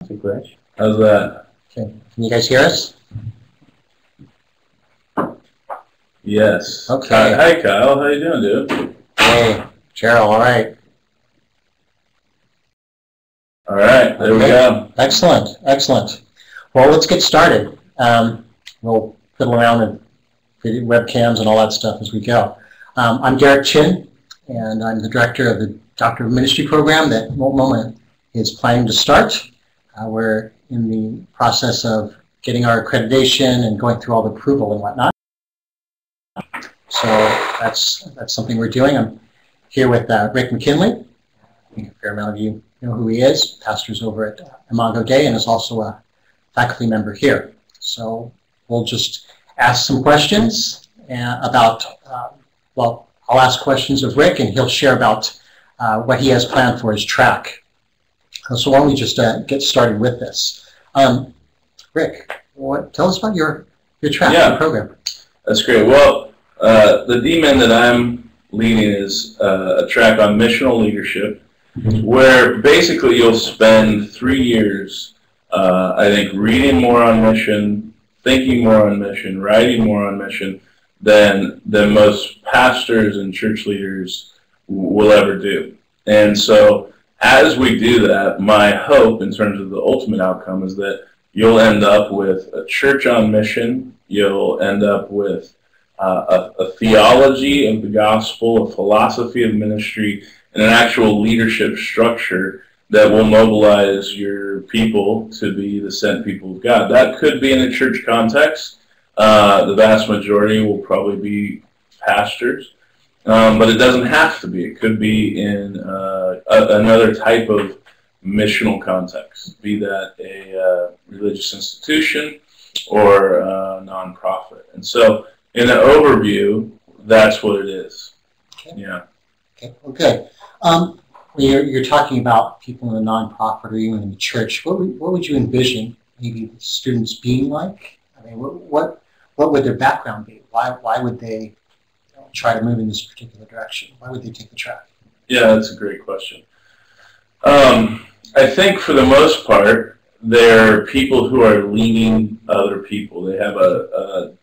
Great. How's that? Okay. Can you guys hear us? Yes. Okay. Hi, Kyle. How you doing, dude? Hey, Gerald. All right. All right. There we go. Excellent. Excellent. Well, let's get started. We'll fiddle around with webcams and all that stuff as we go. I'm Garrett Chin, and I'm the director of the Doctor of Ministry program that MoMA is planning to start. We're in the process of getting our accreditation and going through all the approval and whatnot. So that's something we're doing. I'm here with Rick McKinley. I think a fair amount of you know who he is. Pastor's over at Imago Dei and is also a faculty member here. So we'll just ask some questions about, well, I'll ask questions of Rick and he'll share about what he has planned for his track. So why don't we just get started with this. Rick, tell us about your track, your program. That's great. Well, the DMin that I'm leading is a track on missional leadership, where basically you'll spend 3 years, I think, reading more on mission, thinking more on mission, writing more on mission than most pastors and church leaders will ever do. And so as we do that, my hope in terms of the ultimate outcome is that you'll end up with a church on mission. You'll end up with a theology of the gospel, a philosophy of ministry, and an actual leadership structure that will mobilize your people to be the sent people of God. That could be in a church context. The vast majority will probably be pastors. But it doesn't have to be. It could be in another type of missional context, be that a religious institution or a nonprofit. And so, in an overview, that's what it is. Okay. Yeah. Okay. Okay. You're talking about people in a nonprofit or even in the church. What would you envision maybe the students being like? I mean, what would their background be? Why would they try to move in this particular direction? Why would they take the track? Yeah, that's a great question. I think for the most part, they're people who are leading other people. They have a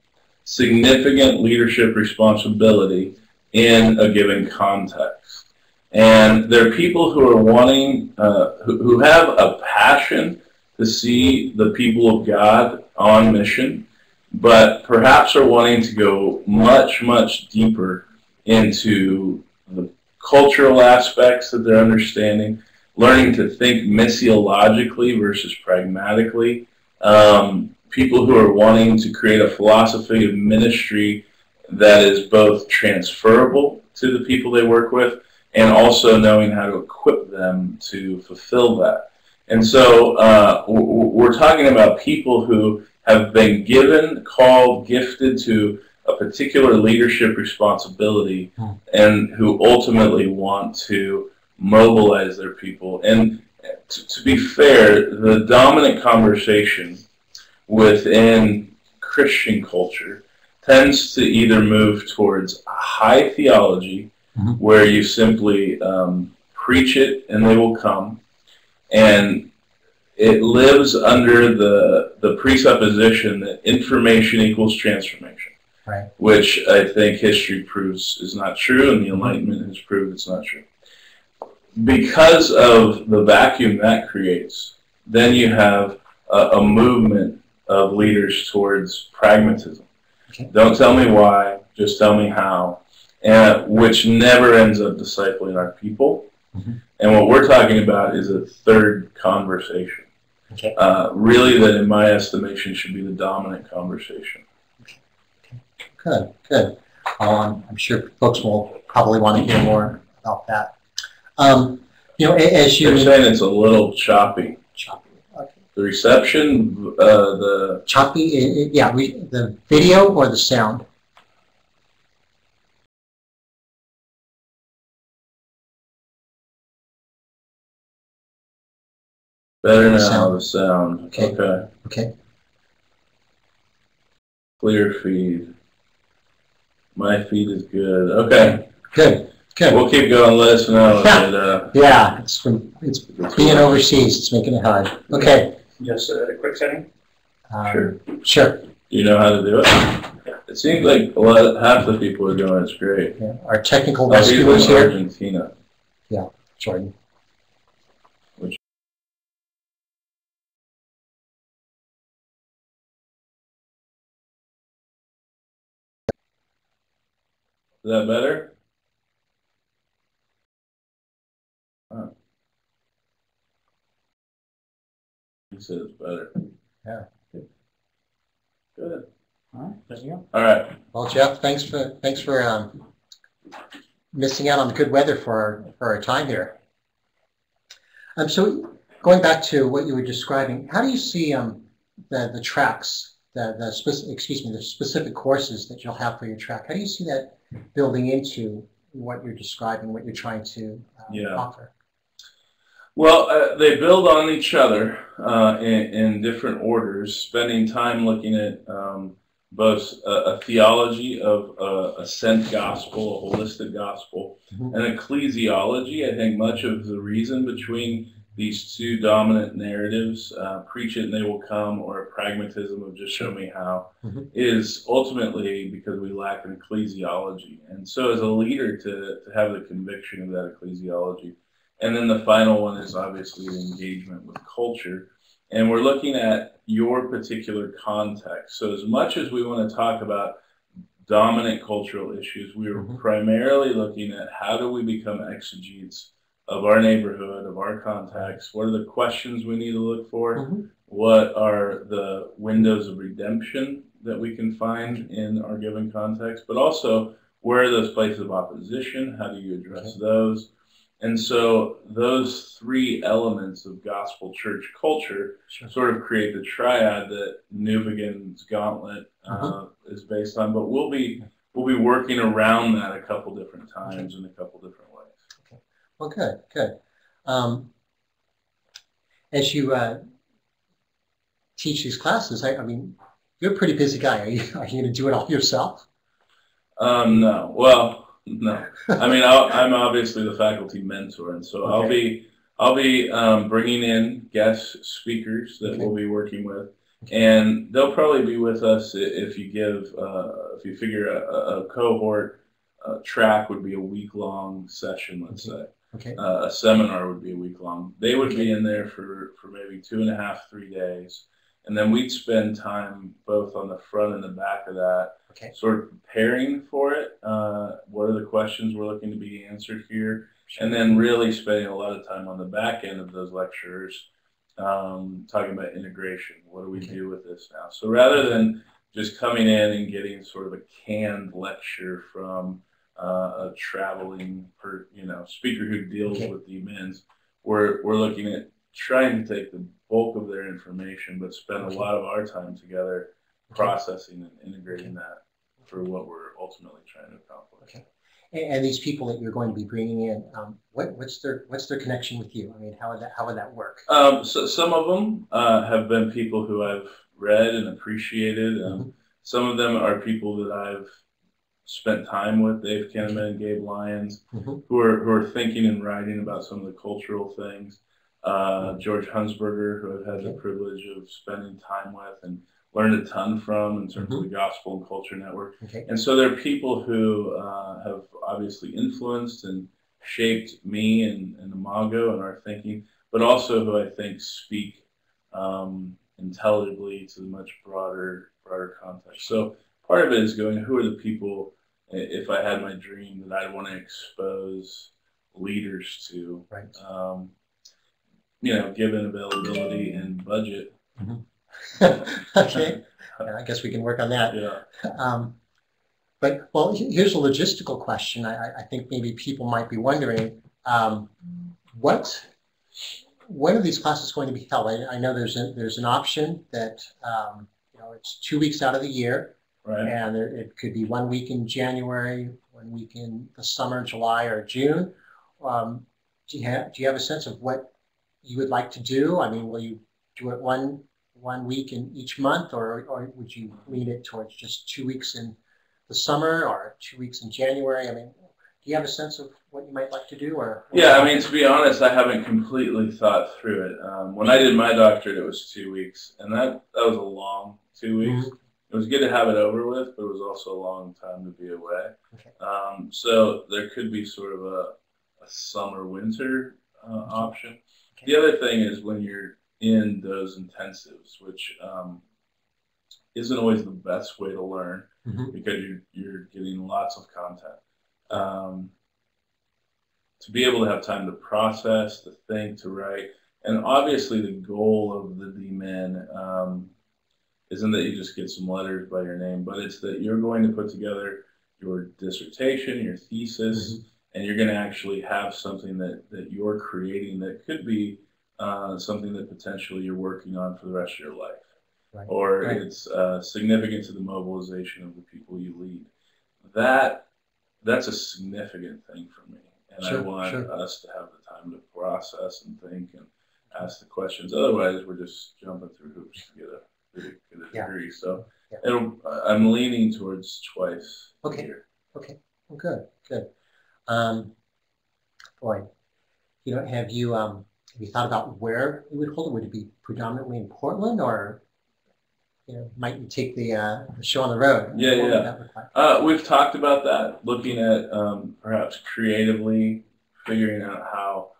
significant leadership responsibility in a given context. And they're people who are wanting, who have a passion to see the people of God on mission, but perhaps are wanting to go much, much deeper into the cultural aspects that they're understanding, learning to think missiologically versus pragmatically, people who are wanting to create a philosophy of ministry that is both transferable to the people they work with and also knowing how to equip them to fulfill that. And so we're talking about people who have been given, called, gifted to a particular leadership responsibility and who ultimately want to mobilize their people. And to be fair, the dominant conversation within Christian culture tends to either move towards a high theology, where you simply preach it and they will come, and it lives under the presupposition that information equals transformation, right, which I think history proves is not true, and the Enlightenment has proved it's not true. Because of the vacuum that creates, then you have a movement of leaders towards pragmatism. Okay. Don't tell me why, just tell me how, which never ends up discipling our people. And what we're talking about is a third conversation. Okay. Really, that in my estimation should be the dominant conversation. Okay. Good, good. I'm sure folks will probably want to hear more about that. You know, as you're saying, it's a little choppy. Choppy. Okay. The reception, the choppy. Yeah, the video or the sound. Better now, the sound. Okay. Okay. Okay. Clear feed. My feed is good. Okay. Good. Good. We'll keep going. Let us know. Yeah, it's being overseas. It's making it hard. Okay. Just a quick setting. Sure. Sure. You know how to do it? It seems like half the people are doing it's great. Yeah. Our technical He's rescuers in here. Argentina. Yeah, Jordan. Is that better? Huh. He said it's better. Yeah. Good. All right. All right. Well, Jeff, thanks for missing out on the good weather for our time here. So going back to what you were describing, how do you see the tracks, the specific courses that you'll have for your track? How do you see that building into what you're describing, what you're trying to offer? Well, they build on each other in different orders, spending time looking at both a theology of a sent gospel, a holistic gospel, and ecclesiology. I think much of the reason between these two dominant narratives, preach it and they will come, or a pragmatism of just show me how, is ultimately because we lack an ecclesiology. And so as a leader to have the conviction of that ecclesiology. And then the final one is obviously the engagement with culture. And we're looking at your particular context. So as much as we want to talk about dominant cultural issues, we are primarily looking at how do we become exegetes of our neighborhood, of our context. What are the questions we need to look for? What are the windows of redemption that we can find in our given context? But also, where are those places of opposition? How do you address those? And so those three elements of gospel church culture sort of create the triad that Newbegin's Gauntlet is based on. But we'll be working around that a couple different times in a couple different ways. Okay. Well, good. As you teach these classes, I mean, you're a pretty busy guy. Are you going to do it all yourself? No. Well. No, I mean I'm obviously the faculty mentor, and so I'll be bringing in guest speakers that we'll be working with, and they'll probably be with us if you figure a cohort track would be a week-long session, let's say. A seminar would be a week long. They would be in there for maybe 2.5, 3 days. And then we'd spend time both on the front and the back of that, sort of preparing for it. What are the questions we're looking to be answered here? And then really spending a lot of time on the back end of those lectures, talking about integration. What do we do with this now? So rather than just coming in and getting sort of a canned lecture from a traveling speaker who deals with DMins, we're looking at trying to take the bulk of their information, but spend a lot of our time together processing and integrating that for what we're ultimately trying to accomplish. And these people that you're going to be bringing in, what's their connection with you? I mean, how would that work? So some of them have been people who I've read and appreciated. Some of them are people that I've spent time with, Dave Kinnaman and Gabe Lyons, who are thinking and writing about some of the cultural things. George Hunsberger, who I've had the privilege of spending time with and learned a ton from in terms of the Gospel and Culture Network. And so there are people who have obviously influenced and shaped me and Imago and our thinking, but also who I think speak intelligibly to the much broader context. So part of it is going, who are the people, if I had my dream, that I'd want to expose leaders to, given availability and budget. I guess we can work on that. But, well, here's a logistical question. I think maybe people might be wondering, when are these classes going to be held? I know there's an option that, it's 2 weeks out of the year. And it could be 1 week in January, 1 week in the summer, July or June. Do you have a sense of what you would like to do? I mean, will you do it one week in each month, or would you lean it towards just 2 weeks in the summer or 2 weeks in January? I mean, you have a sense of what you might like to do, or? Yeah, I mean, to be honest, I haven't completely thought through it. When I did my doctorate, it was 2 weeks, and that was a long 2 weeks. Mm-hmm. It was good to have it over with, but it was also a long time to be away. Okay. So there could be sort of a summer-winter option. Okay. The other thing is when you're in those intensives, which isn't always the best way to learn, mm-hmm. because you're getting lots of content. To be able to have time to process, to think, to write, and obviously the goal of the DMin isn't that you just get some letters by your name, but it's that you're going to put together your dissertation, your thesis, mm-hmm. and you're going to actually have something that you're creating that could be something that potentially you're working on for the rest of your life. Right. Or right. It's significant to the mobilization of the people you lead. That's a significant thing for me. And sure, I want sure. us to have the time to process and think and ask the questions. Otherwise, we're just jumping through hoops to get a degree. So I'm leaning towards twice a year. Okay. Well, good. Boy, have you thought about where you would hold it? Would it be predominantly in Portland, or might you take the show on the road? Yeah. We've talked about that, looking at perhaps creatively figuring out how,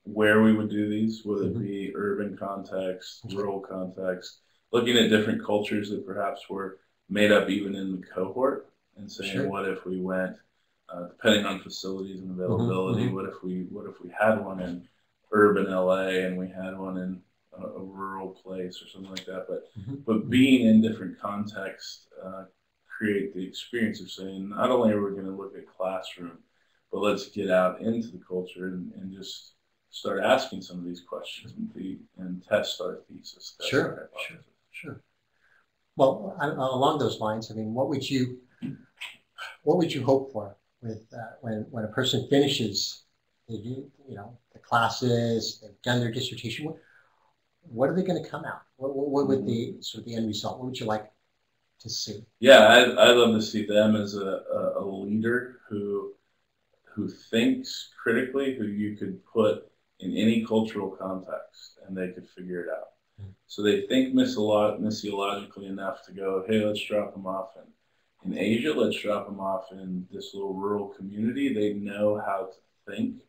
where we would do these, whether it be urban context, rural context, looking at different cultures that perhaps were made up even in the cohort, and saying, what if we went, depending on facilities and availability, what if we had one in urban LA and we had one in a rural place or something like that, but being in different contexts create the experience of saying, not only are we going to look at classroom, but let's get out into the culture and just start asking some of these questions and test our thesis. Sure. Well, along those lines, I mean, what would you hope for with when a person finishes the classes, they've done their dissertation? What are they going to come out? What would the sort of the end result? What would you like to see? Yeah, I'd love to see them as a leader who thinks critically, who you could put in any cultural context and they could figure it out. So they think missiologically enough to go, hey, let's drop them off in Asia, let's drop them off in this little rural community. They know how to think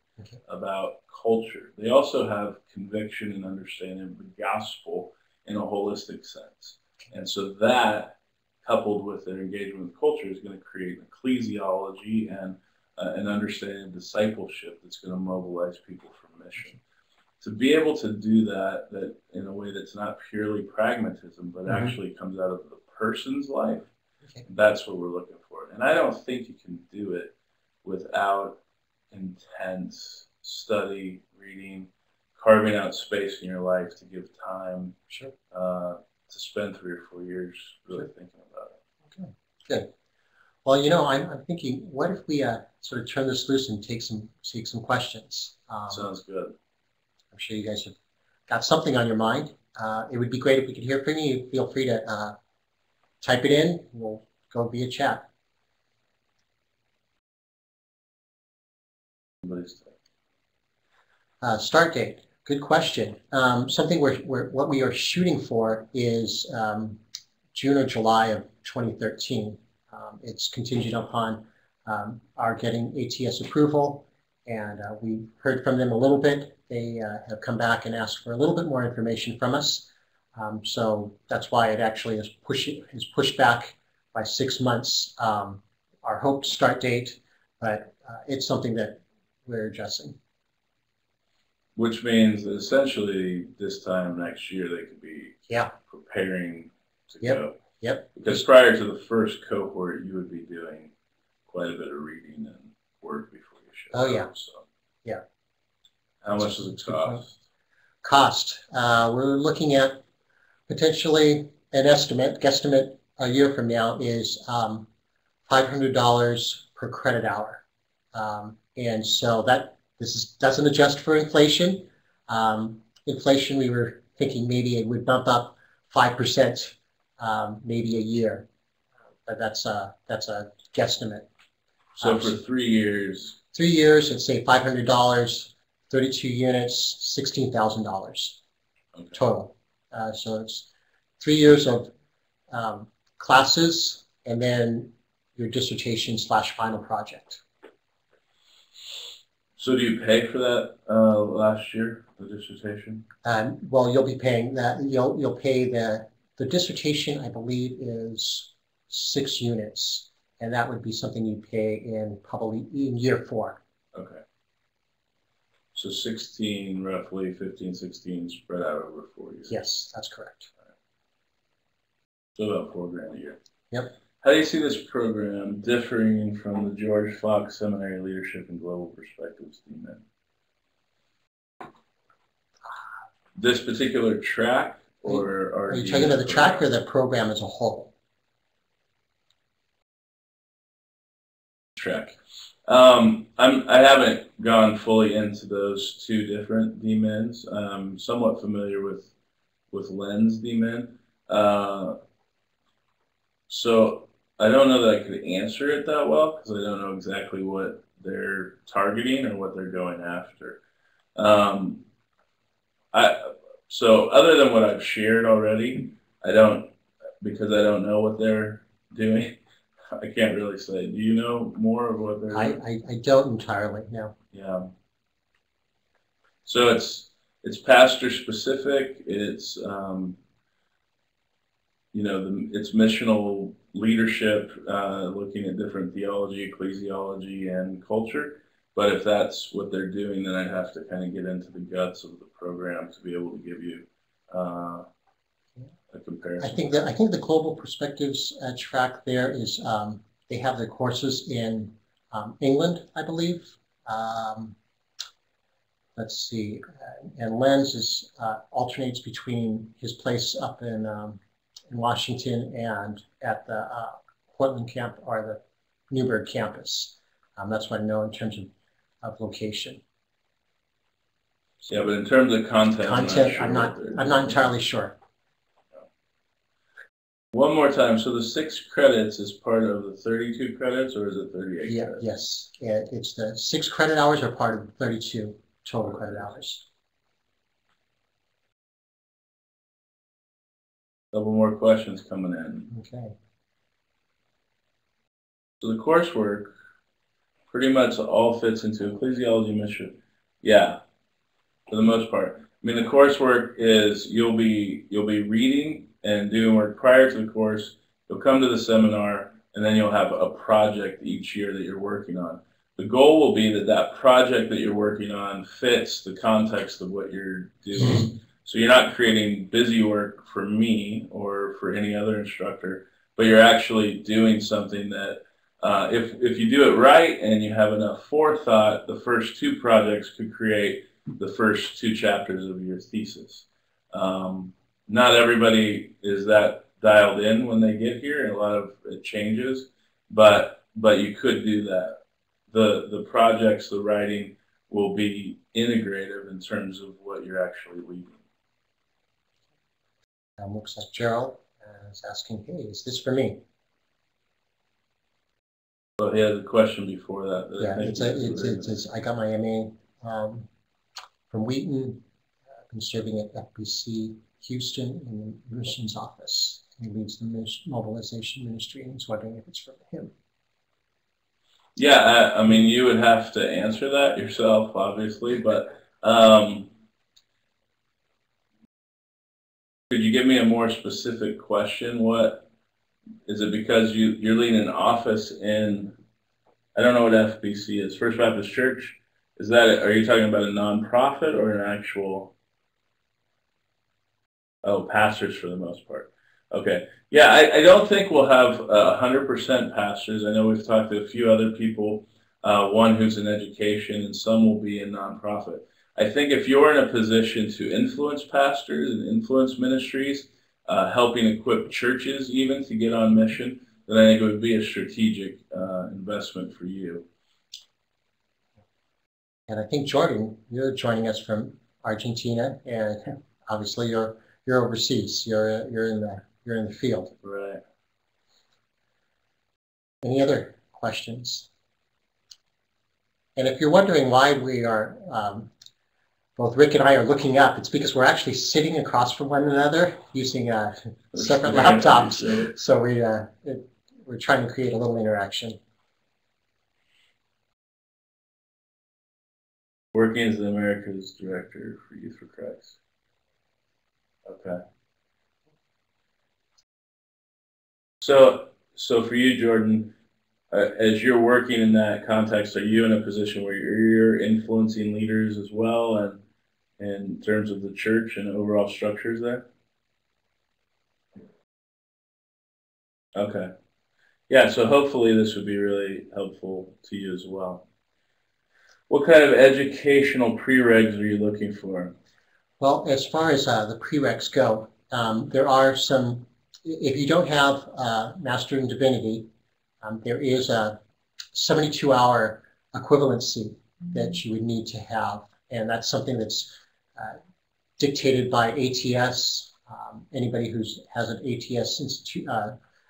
about culture. They also have conviction and understanding of the gospel in a holistic sense. And so that, coupled with their engagement with culture, is going to create an ecclesiology and an understanding of discipleship that's going to mobilize people for mission. To be able to do that in a way that's not purely pragmatism, but actually comes out of the person's life, that's what we're looking for. And I don't think you can do it without intense study, reading, carving out space in your life to give time to spend 3 or 4 years really thinking about it. Okay, good. Well, I'm thinking, what if we sort of turn this loose and take some questions? Sounds good. I'm sure you guys have got something on your mind. It would be great if we could hear from you. Feel free to type it in. We'll go via chat. Start date. Good question. Something what we are shooting for is June or July of 2013. It's contingent upon our getting ATS approval, and we heard from them a little bit. They have come back and asked for a little bit more information from us. So that's why it actually is pushed back by 6 months. Our hoped start date, but it's something that we're adjusting. Which means that essentially this time next year they could be preparing to go. Yep. Because prior to the first cohort, you would be doing quite a bit of reading and work before you show up. So. Yeah. How much does it cost? We're looking at potentially an guesstimate a year from now is $500 per credit hour. And so this doesn't adjust for inflation. Inflation, we were thinking maybe it would bump up 5%, maybe a year, but that's a guesstimate. So for 3 years. 3 years, it's say $500, 32 units, $16,000 total. So it's 3 years of classes and then your dissertation / final project. So do you pay for that last year, the dissertation? Well, you'll be paying that. You'll pay the dissertation, I believe, is 6 units, and that would be something you pay in probably in year 4. Okay. So 16, roughly 15, 16 spread out over 4 years. Yes, that's correct. So about $4,000 a year. Yep. How do you see this program differing from the George Fox Seminary Leadership and Global Perspectives DMin? This particular track, or are you talking about the track or the program as a whole? Track. I haven't gone fully into those 2 different DMins. I'm somewhat familiar with Lens DMin. So I don't know that I could answer it that well because I don't know exactly what they're targeting or what they're going after. So other than what I've shared already, because I don't know what they're doing, I can't really say. Do you know more of what they're doing? I don't entirely, no. Yeah. So it's pastor specific. It's it's missional leadership, looking at different theology, ecclesiology, and culture. But if that's what they're doing, then I'd have to kind of get into the guts of the program to be able to give you a comparison. I think the Global Perspectives track there is they have the courses in England, I believe. Let's see, and Lens alternates between his place up in Washington and at the Portland camp or the Newburgh campus. That's what I know in terms of location. Yeah, but in terms of content, I'm not entirely sure. One more time. So the 6 credits is part of the 32 credits, or is it 38? Yeah. Credits? Yes. It's the 6 credit hours are part of the 32 total credit hours. Couple more questions coming in. Okay. So the coursework pretty much all fits into ecclesiology mission. Yeah, for the most part. I mean, the coursework is you'll be reading and doing work prior to the course. You'll come to the seminar, and then you'll have a project each year that you're working on. The goal will be that project that you're working on fits the context of what you're doing. So you're not creating busy work for me or for any other instructor, but you're actually doing something that if you do it right and you have enough forethought, the first 2 projects could create the first 2 chapters of your thesis. Not everybody is that dialed in when they get here, and a lot of it changes, but you could do that. The projects, the writing will be integrative in terms of what you're actually leading. Looks like Gerald is asking, hey, is this for me? So he has a question before that. Yeah, I got my MA from Wheaton. I've been serving at FBC Houston in the missions office. He leads the mobilization ministry, and he's wondering if it's for him. Yeah, I mean, you would have to answer that yourself, obviously, but could you give me a more specific question? What is it? Because you're leading an office in, I don't know what FBC is, First Baptist Church. Is that, are you talking about a nonprofit or an actual? Oh, pastors for the most part. Okay. Yeah, I don't think we'll have 100% pastors. I know we've talked to a few other people, one who's in education, and some will be in nonprofit. I think if you're in a position to influence pastors and influence ministries, helping equip churches even to get on mission, then I think it would be a strategic investment for you. And I think, Jordan, you're joining us from Argentina, and obviously you're overseas. You're in the field. Right. Any other questions? And if you're wondering why we are, both Rick and I are looking up, it's because we're actually sitting across from one another using separate laptops. So we're trying to create a little interaction. Working as the Americas Director for Youth for Christ. Okay. So for you, Jordan, as you're working in that context, are you in a position where you're influencing leaders as well, and in terms of the church and overall structures there? Okay. Yeah, so hopefully this would be really helpful to you as well. What kind of educational preregs are you looking for? Well, as far as the prereqs go, there are some, if you don't have Master in Divinity, there is a 72-hour equivalency that you would need to have, and that's something that's dictated by ATS. Anybody who has an ATS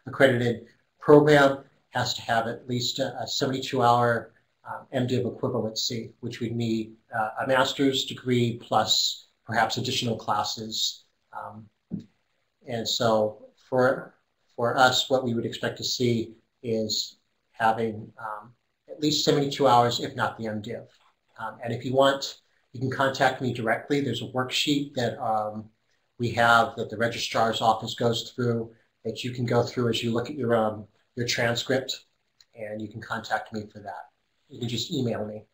accredited program has to have at least a 72-hour MDiv equivalency, which would need a master's degree plus perhaps additional classes. And so for us, what we would expect to see is having at least 72 hours, if not the MDiv. And if you want, you can contact me directly. There's a worksheet that we have that the registrar's office goes through that you can go through as you look at your transcript, and you can contact me for that. You can just email me.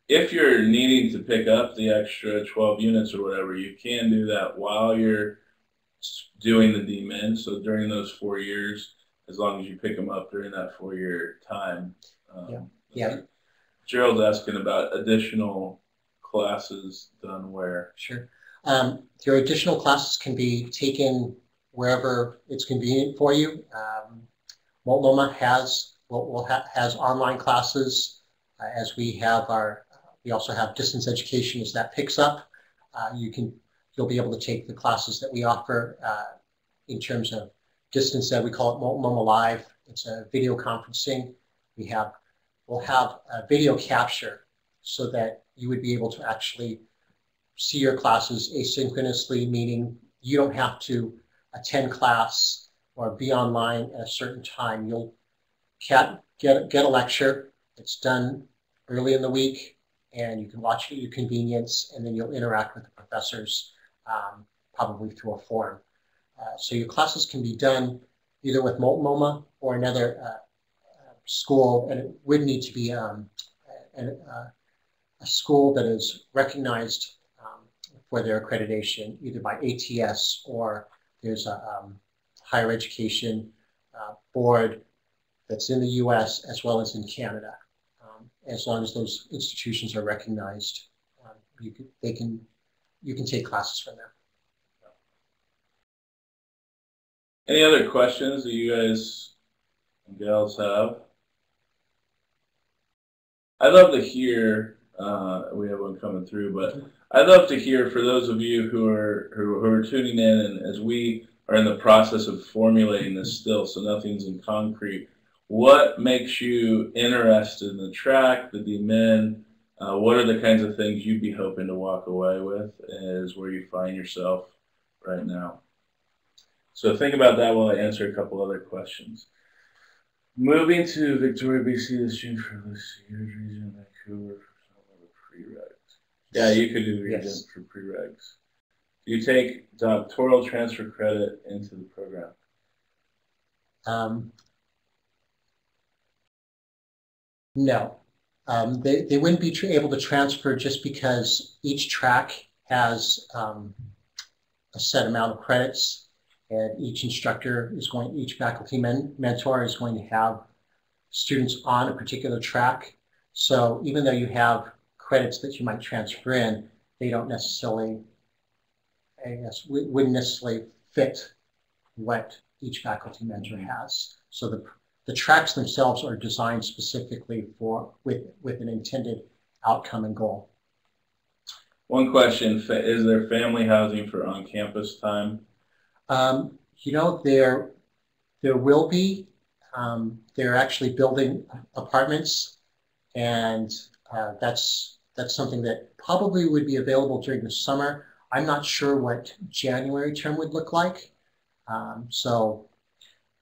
If you're needing to pick up the extra 12 units or whatever, you can do that while you're doing the DMin. So during those 4 years, as long as you pick them up during that 4-year time. Yeah. Gerald's asking about additional classes done where? Sure. Your additional classes can be taken wherever it's convenient for you. Multnomah has online classes, as we also have distance education as that picks up. You'll be able to take the classes that we offer in terms of distance ed. We call it Multnomah Live. It's a video conferencing. We'll have a video capture so that you would be able to actually see your classes asynchronously, meaning you don't have to attend class or be online at a certain time. You'll get a lecture. It's done early in the week, and you can watch it at your convenience, and then you'll interact with the professors probably through a forum. So your classes can be done either with Multnomah or another school, and it would need to be a school that is recognized for their accreditation, either by ATS or there's a higher education board that's in the US as well as in Canada. As long as those institutions are recognized, you can take classes from them. Any other questions that you guys and gals have? I'd love to hear. We have one coming through, but I'd love to hear for those of you who are tuning in, and as we are in the process of formulating this still, so nothing's in concrete. What makes you interested in the track, the DMin? What are the kinds of things you'd be hoping to walk away with as where you find yourself right now? So think about that while I answer a couple other questions. Moving to Victoria, BC this June for the Sears region, Vancouver for some of the preregs. Yeah, you could do region for preregs. Do you take doctoral transfer credit into the program? No. They wouldn't be able to transfer just because each track has a set amount of credits, and each instructor each faculty mentor is going to have students on a particular track. So even though you have credits that you might transfer in, they don't necessarily, wouldn't necessarily fit what each faculty mentor has. So the tracks themselves are designed specifically with an intended outcome and goal. One question, is there family housing for on-campus time? There will be. They're actually building apartments and that's something that probably would be available during the summer. I'm not sure what January term would look like. So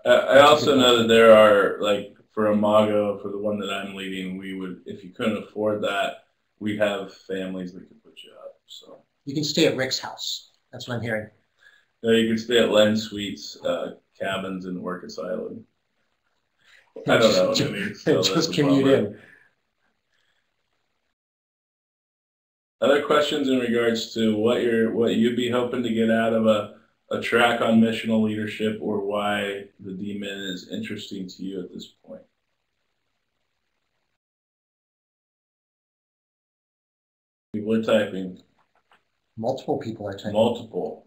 I also know that there are, like, for Imago, for the one that I'm leading, we would, if you couldn't afford that, we'd have families that could put you up. So you can stay at Rick's house. That's what I'm hearing. no, you can stay at Len Sweet's cabins in Orcas Island. I don't know what it means. So just commute in. Other questions in regards to what you'd be hoping to get out of a track on missional leadership, or why the DMin is interesting to you at this point? People are typing. Multiple people are typing. Multiple.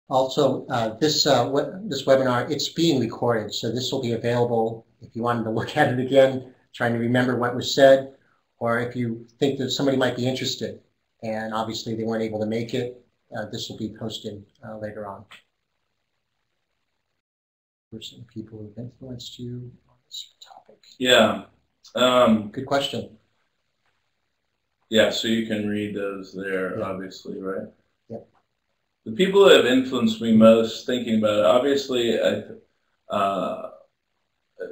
Also, this webinar, it's being recorded, so this will be available if you wanted to look at it again, trying to remember what was said, or if you think that somebody might be interested, and obviously they weren't able to make it, this will be posted later on. Person, people who've influenced you on this topic. Yeah. Good question. Yeah, so you can read those there, yeah. Obviously, right? Yep. The people that have influenced me most, thinking about it, obviously,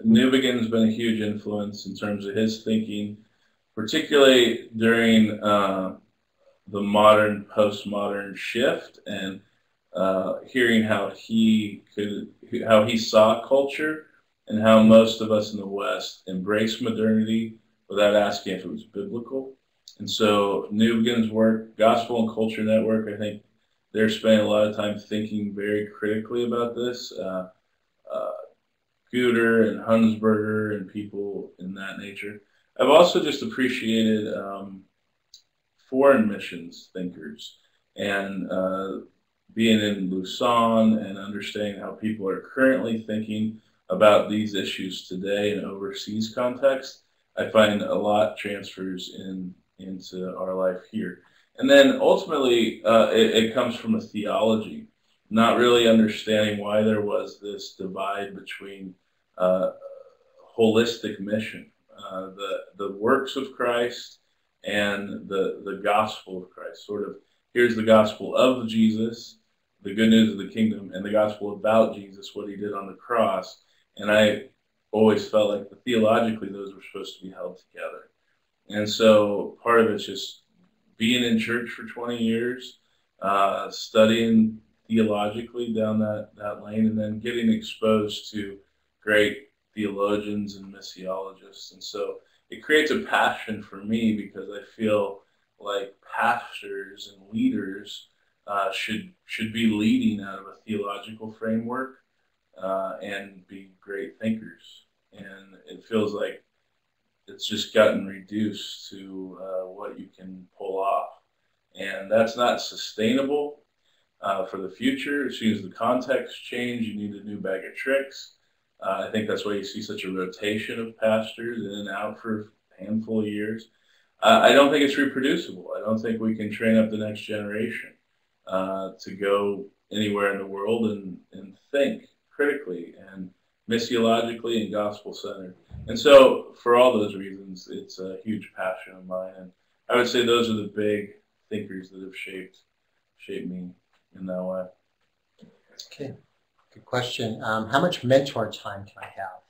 Newbegin's been a huge influence in terms of his thinking, particularly during the modern, postmodern shift, and hearing how he saw culture, and how most of us in the West embrace modernity without asking if it was biblical. And so Newbegin's work, Gospel and Culture Network, I think they're spending a lot of time thinking very critically about this. Guter and Hunsberger and people in that nature. I've also just appreciated foreign missions thinkers, and being in Lausanne and understanding how people are currently thinking about these issues today in overseas context. I find a lot transfers into our life here. And then ultimately, it comes from a theology, not really understanding why there was this divide between holistic mission, the works of Christ and the gospel of Christ. Sort of, here's the gospel of Jesus, the good news of the kingdom, and the gospel about Jesus, what he did on the cross. And I always felt like theologically those were supposed to be held together. And so part of it's just being in church for 20 years, studying theologically down that lane, and then getting exposed to great theologians and missiologists. And so it creates a passion for me, because I feel like pastors and leaders should be leading out of a theological framework and be great thinkers. And it feels like it's just gotten reduced to what you can pull off. And that's not sustainable for the future. As soon as the context change, you need a new bag of tricks. I think that's why you see such a rotation of pastors in and out for a handful of years. I don't think it's reproducible. I don't think we can train up the next generation to go anywhere in the world and think critically and missiologically and gospel-centered. And so for all those reasons, it's a huge passion of mine. And I would say those are the big thinkers that have shaped me in that way. Okay, good question. How much mentor time can I have?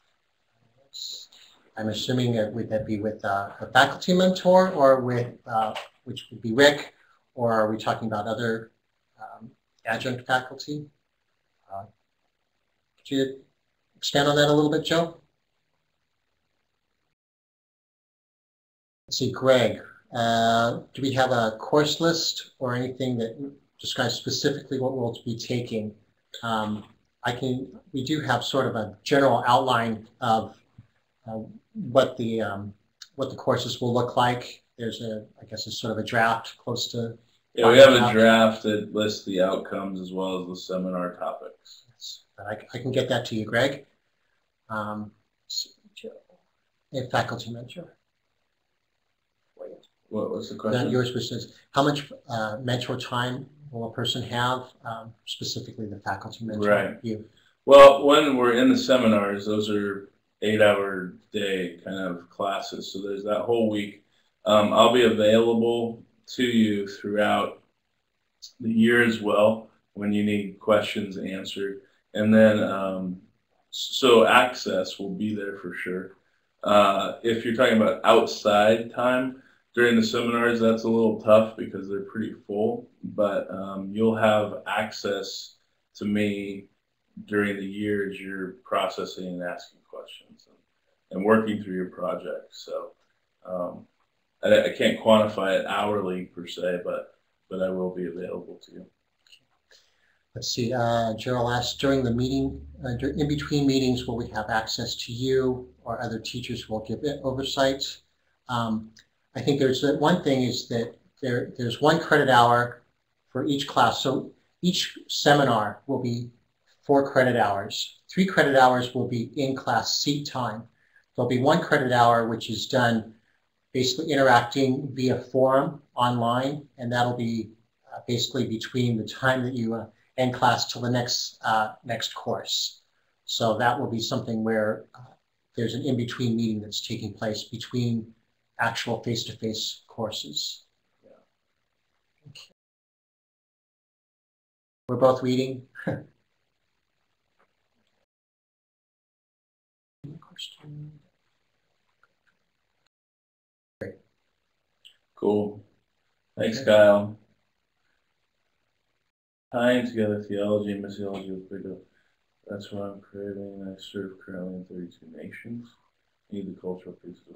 I'm assuming would that be with a faculty mentor, or with, which would be Rick, or are we talking about other adjunct faculty? Could you expand on that a little bit, Joe? Let's see, Greg, do we have a course list or anything that describes specifically what we'll be taking? We do have sort of a general outline of what the courses will look like. There's I guess it's sort of a draft close to. Yeah, we have a draft that lists the outcomes as well as the seminar topics. Yes, but I can get that to you, Greg. A faculty mentor. What was the question? Yours was, how much mentor time will a person have, specifically the faculty mentor? Right. You. Well, when we're in the seminars, those are 8-hour day kind of classes. So there's that whole week. I'll be available to you throughout the year as well when you need questions answered. And then, so access will be there for sure. If you're talking about outside time during the seminars, that's a little tough because they're pretty full, but you'll have access to me during the year as you're processing and asking questions and working through your project. So I can't quantify it hourly per se, but I will be available to you. Let's see, Gerald asked, during the meeting, in between meetings, will we have access to you or other teachers who will give it oversight? I think there's one thing is that there's 1 credit hour for each class. So each seminar will be 4 credit hours. 3 credit hours will be in-class seat time. There'll be 1 credit hour which is done basically interacting via forum online, and that'll be basically between the time that you end class till the next course. So that will be something where there's an in-between meeting that's taking place between actual face-to-face courses. Yeah. Okay. We're both reading. Great. Cool. Thanks, Kyle. Tying together theology and missiology with bigger. That's what I'm creating. I serve currently in 32 nations. Need the cultural piece of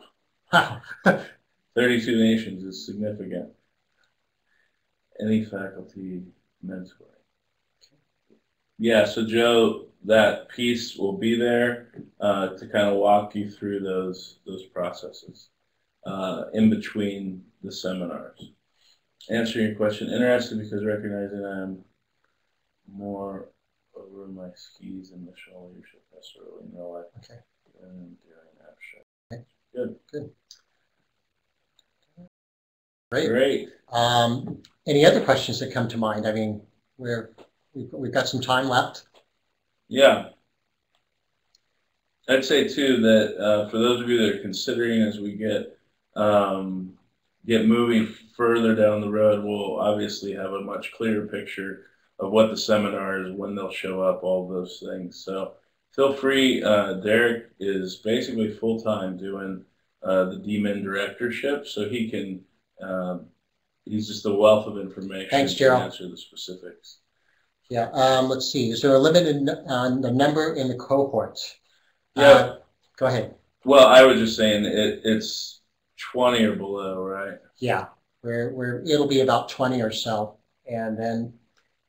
32 nations is significant. Any faculty mentoring. Yeah, so Joe, that piece will be there to kind of walk you through those processes in between the seminars. Answering your question, interested because recognizing I'm more over my skis in missional leadership necessarily in real life. Okay. And during abstract. Okay. Good. Good. Great. Great. Any other questions that come to mind? I mean, we've got some time left. Yeah. I'd say too that for those of you that are considering as we get moving further down the road, we'll obviously have a much clearer picture of what the seminar is, when they'll show up, all those things. So feel free. Derek is basically full-time doing the DMin directorship, so he can, he's just a wealth of information. Thanks, Gerald. To answer the specifics. Yeah, let's see. Is there a limit on the number in the cohort? Yeah. Go ahead. Well, I was just saying it's 20 or below, right? Yeah, it'll be about 20 or so, and then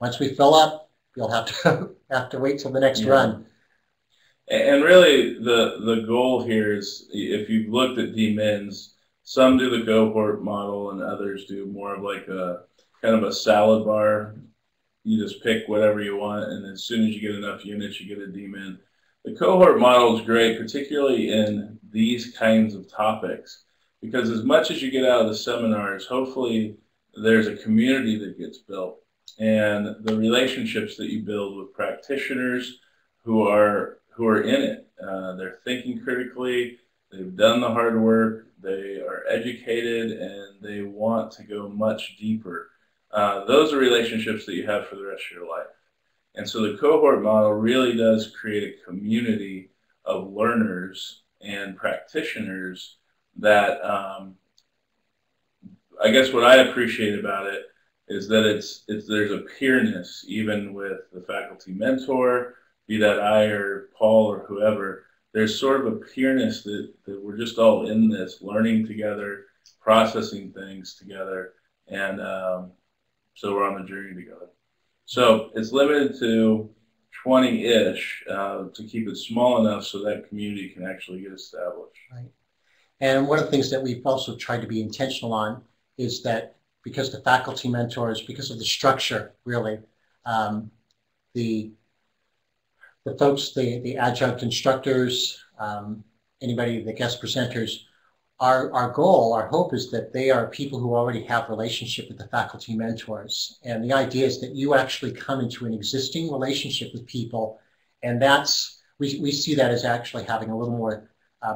once we fill up, you'll have to wait till the next run. And really, the goal here is, if you've looked at DMins, some do the cohort model, and others do more of like a kind of a salad bar. You just pick whatever you want, and as soon as you get enough units, you get a DMin. The cohort model is great, particularly in these kinds of topics, because as much as you get out of the seminars, hopefully there's a community that gets built. And the relationships that you build with practitioners who are in it, they're thinking critically, they've done the hard work, they are educated, and they want to go much deeper. Those are relationships that you have for the rest of your life. And so the cohort model really does create a community of learners and practitioners that I guess what I appreciate about it is that there's a peerness even with the faculty mentor, be that I or Paul or whoever. There's sort of a peerness that we're just all in this, learning together, processing things together, and so we're on the journey together. So it's limited to 20-ish to keep it small enough so that community can actually get established. Right. And one of the things that we've also tried to be intentional on is that because the faculty mentors, because of the structure, really, the folks, the adjunct instructors, anybody, the guest presenters, our goal, our hope is that they are people who already have relationship with the faculty mentors. And the idea is that you actually come into an existing relationship with people And we see that as actually having a little more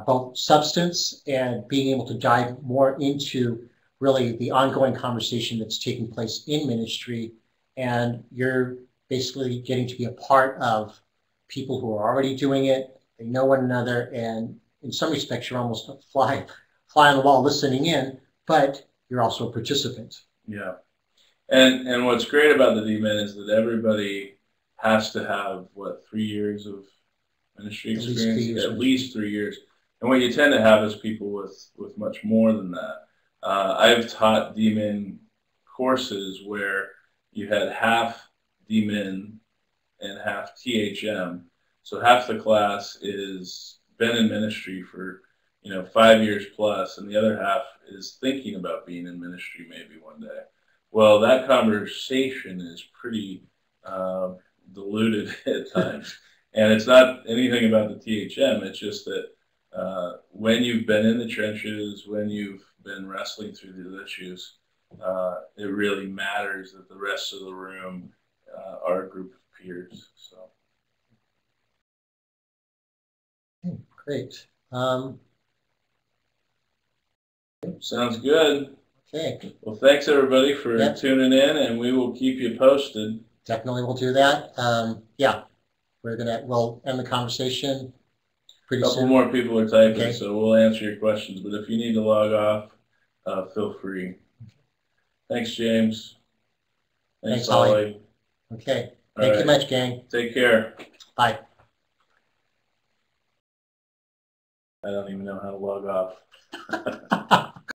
both substance and being able to dive more into really the ongoing conversation that's taking place in ministry. And you're basically getting to be a part of people who are already doing it. They know one another, and in some respects, you're almost a fly on the wall listening in, but you're also a participant. Yeah. And what's great about the DMin is that everybody has to have, 3 years of ministry experience? At least 3 years. And what you tend to have is people with much more than that. I've taught DMin courses where you had half DMin and half THM. So half the class is been in ministry for 5 years plus, and the other half is thinking about being in ministry maybe one day. Well, that conversation is pretty diluted at times. And it's not anything about the THM. It's just that when you've been in the trenches, when you've been wrestling through these issues, it really matters that the rest of the room are a group of peers. So, great. Sounds good. Okay. Well, thanks everybody for tuning in, and we will keep you posted. Definitely, we'll do that. Yeah, we'll end the conversation pretty soon. A couple more people are typing, so we'll answer your questions. But if you need to log off, feel free. Thanks, James. Thanks, Holly. Okay. Thank you much, gang. Take care. Bye. I don't even know how to log off.